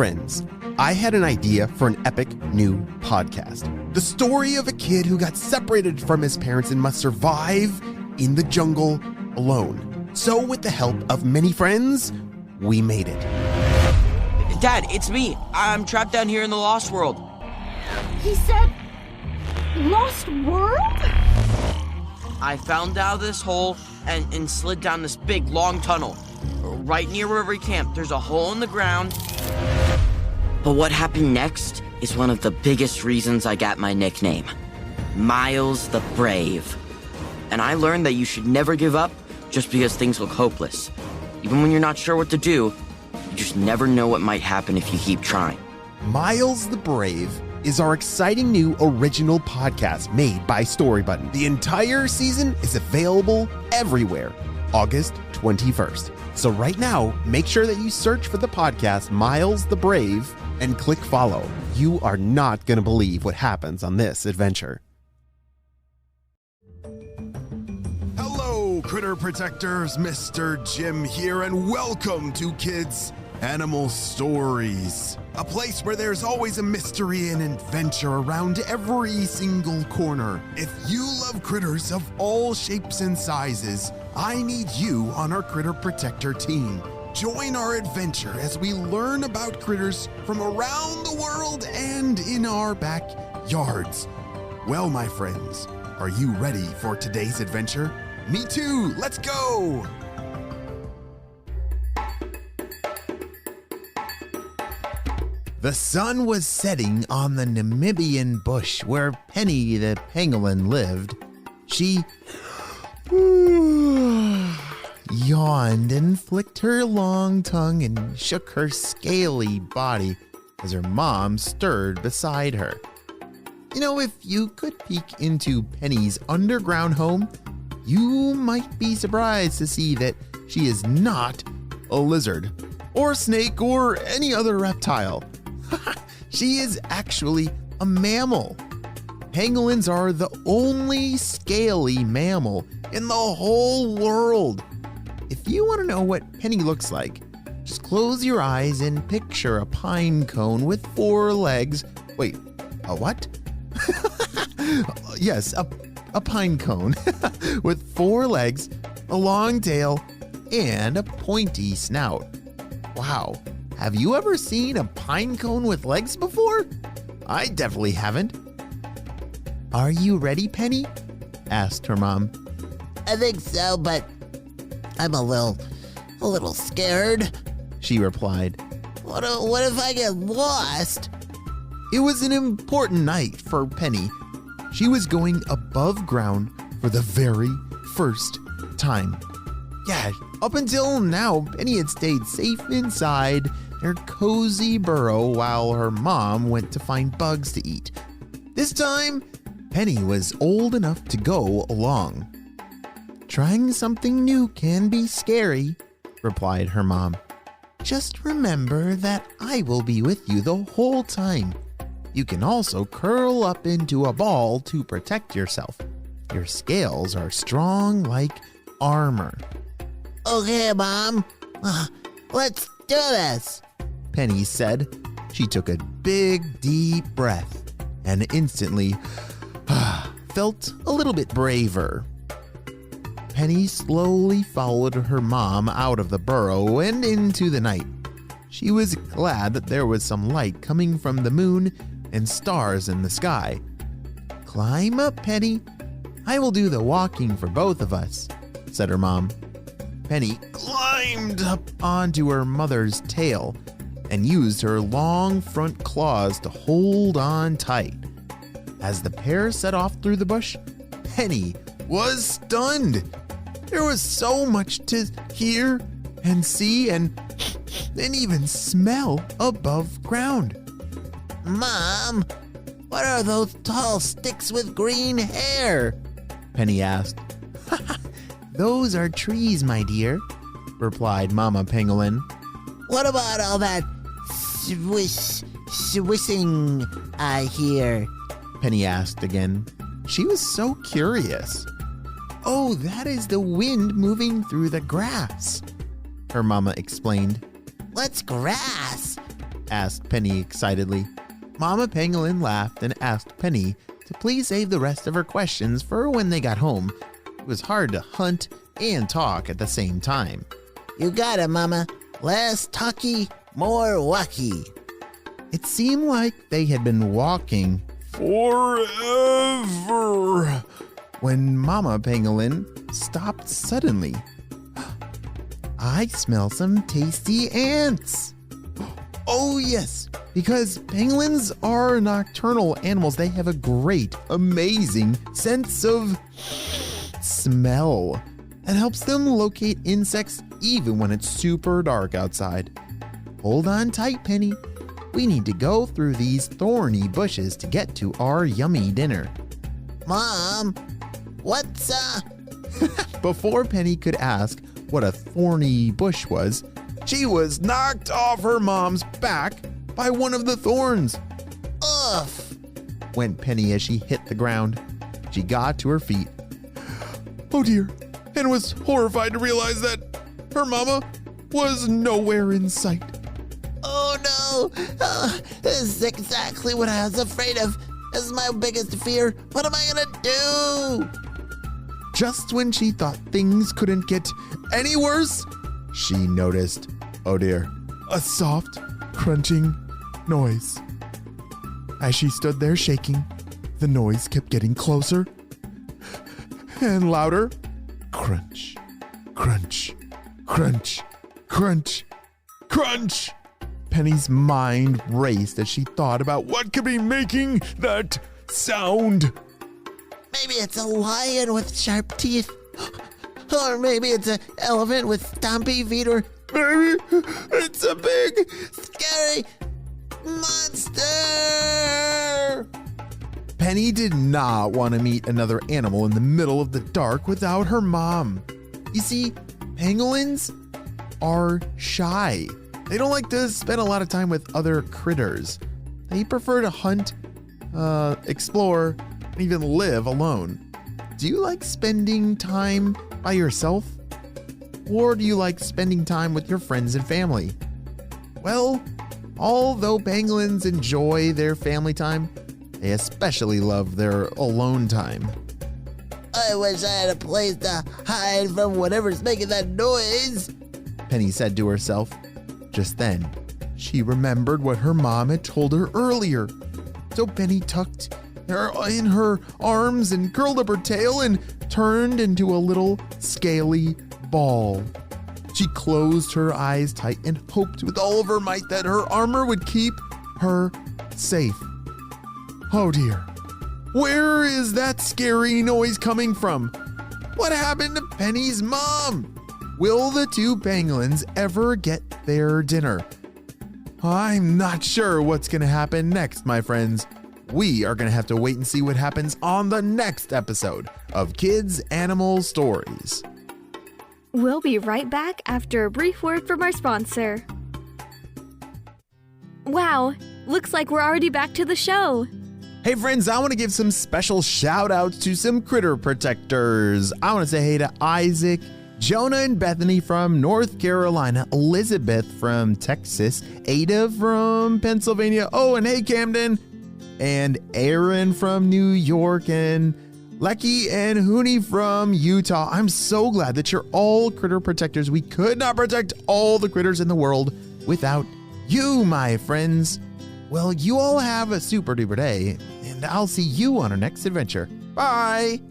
Friends, I had an idea for an epic new podcast. The story of a kid who got separated from his parents and must survive in the jungle alone. So with the help of many friends, we made it. Dad, it's me. I'm trapped down here in the Lost World. He said, Lost World? I found out of this hole and slid down this big, long tunnel. Right near where we camped, there's a hole in the ground. But what happened next is one of the biggest reasons I got my nickname, Miles the Brave. And I learned that you should never give up just because things look hopeless. Even when you're not sure what to do, you just never know what might happen if you keep trying. Miles the Brave is our exciting new original podcast made by Storybutton. The entire season is available everywhere, August 21st. So right now, make sure that you search for the podcast Miles the Brave and click follow. You are not going to believe what happens on this adventure. Hello, critter protectors. Mr. Jim here, and welcome to Kids Animal Stories, a place where there's always a mystery and adventure around every single corner. If you love critters of all shapes and sizes, I need you on our Critter Protector team. Join our adventure as we learn about critters from around the world and in our backyards. Well, my friends, are you ready for today's adventure? Me too, let's go! The sun was setting on the Namibian bush where Penny the pangolin lived. She yawned and flicked her long tongue and shook her scaly body as her mom stirred beside her. You know, if you could peek into Penny's underground home, you might be surprised to see that she is not a lizard or snake or any other reptile. She is actually a mammal. Pangolins are the only scaly mammal in the whole world. If you want to know what Penny looks like, just close your eyes and picture a pine cone with 4 legs. Wait, a what? Yes, a pine cone with 4 legs, a long tail, and a pointy snout. Wow. Have you ever seen a pine cone with legs before? I definitely haven't. Are you ready, Penny? Asked her mom. I think so, but I'm a little scared. She replied. What if I get lost? It was an important night for Penny. She was going above ground for the very first time. Yeah, up until now, Penny had stayed safe inside their cozy burrow while her mom went to find bugs to eat. This time, Penny was old enough to go along. Trying something new can be scary, replied her mom. Just remember that I will be with you the whole time. You can also curl up into a ball to protect yourself. Your scales are strong like armor. Okay, Mom. Let's do this, Penny said. She took a big, deep breath and instantly felt a little bit braver. Penny slowly followed her mom out of the burrow and into the night. She was glad that there was some light coming from the moon and stars in the sky. Climb up, Penny. I will do the walking for both of us, said her mom. Penny climbed up onto her mother's tail and used her long front claws to hold on tight. As the pair set off through the bush, Penny was stunned. There was so much to hear and see and even smell above ground. Mom, what are those tall sticks with green hair? Penny asked. Those are trees, my dear, replied Mama Pangolin. What about all that swishing I hear? Penny asked again. She was so curious. Oh, that is the wind moving through the grass, her mama explained. What's grass? asked Penny excitedly. Mama Pangolin laughed and asked Penny to please save the rest of her questions for when they got home. It was hard to hunt and talk at the same time. You got it, Mama. Less talky, more walky. It seemed like they had been walking forever when Mama Pangolin stopped suddenly. I smell some tasty ants. Oh yes, because pangolins are nocturnal animals. They have a great, amazing sense of smell that helps them locate insects even when it's super dark outside. Hold on tight, Penny. We need to go through these thorny bushes to get to our yummy dinner. Mom, what's Before Penny could ask what a thorny bush was, she was knocked off her mom's back by one of the thorns. Oof, Went Penny as she hit the ground. She got to her feet. Oh dear, and was horrified to realize that her mama was nowhere in sight. Oh no! This is exactly what I was afraid of. This is my biggest fear. What am I gonna do? Just when she thought things couldn't get any worse, she noticed, oh dear, a soft, crunching noise. As she stood there shaking, the noise kept getting closer and louder. Crunch, crunch, crunch, crunch, crunch. Penny's mind raced as she thought about what could be making that sound. Maybe it's a lion with sharp teeth. Or maybe it's an elephant with stompy feet, or Maybe it's a big, scary monster! Penny did not want to meet another animal in the middle of the dark without her mom. You see, pangolins are shy. They don't like to spend a lot of time with other critters. They prefer to hunt, explore, and even live alone. Do you like spending time by yourself? Or do you like spending time with your friends and family? Well, although pangolins enjoy their family time, they especially love their alone time. I wish I had a place to hide from whatever's making that noise. Penny said to herself. Just then, she remembered what her mom had told her earlier. So Penny tucked her in her arms and curled up her tail and turned into a little scaly ball. She closed her eyes tight and hoped with all of her might that her armor would keep her safe. Oh dear, where is that scary noise coming from? What happened to Penny's mom? Will the two pangolins ever get their dinner? I'm not sure what's going to happen next, my friends. We are going to have to wait and see what happens on the next episode of Kids Animal Stories. We'll be right back after a brief word from our sponsor. Wow, looks like we're already back to the show. Hey friends, I want to give some special shout outs to some critter protectors. I want to say hey to Isaac, Jonah and Bethany from North Carolina, Elizabeth from Texas, Ada from Pennsylvania, oh, and hey Camden, and Aaron from New York, and Lecky and Hooney from Utah. I'm so glad that you're all critter protectors. We could not protect all the critters in the world without you, my friends. Well, you all have a super duper day, and I'll see you on our next adventure. Bye!